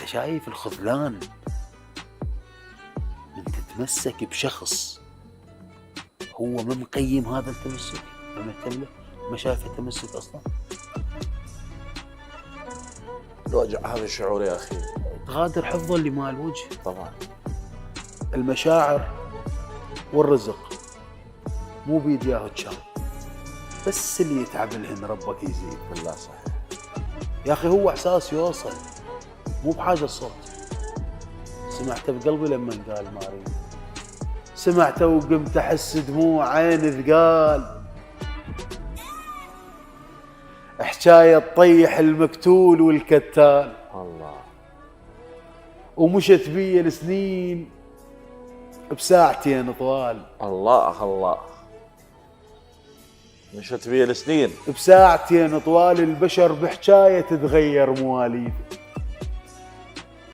انت شايف الخذلان من تتمسك بشخص هو ما مقيم هذا التمسك، ما مهتم له، ما شايفه تمسك اصلا. الوجع هذا الشعور يا اخي. تغادر حفظا لما الوجه. طبعا المشاعر والرزق مو بيد ياهو شر، بس اللي يتعب لهن ربك يزيد. بالله صحيح يا اخي هو احساس يوصل، مو بحاجه الصوت. سمعته بقلبي لما قال ماري، سمعته وقمت احس دموع عيني ثقال، حكايه تطيح المقتول والكتال، الله ومشت بي السنين بساعتين طوال. الله الله، مشت بي السنين بساعتين طوال، البشر بحكايه تتغير مواليد.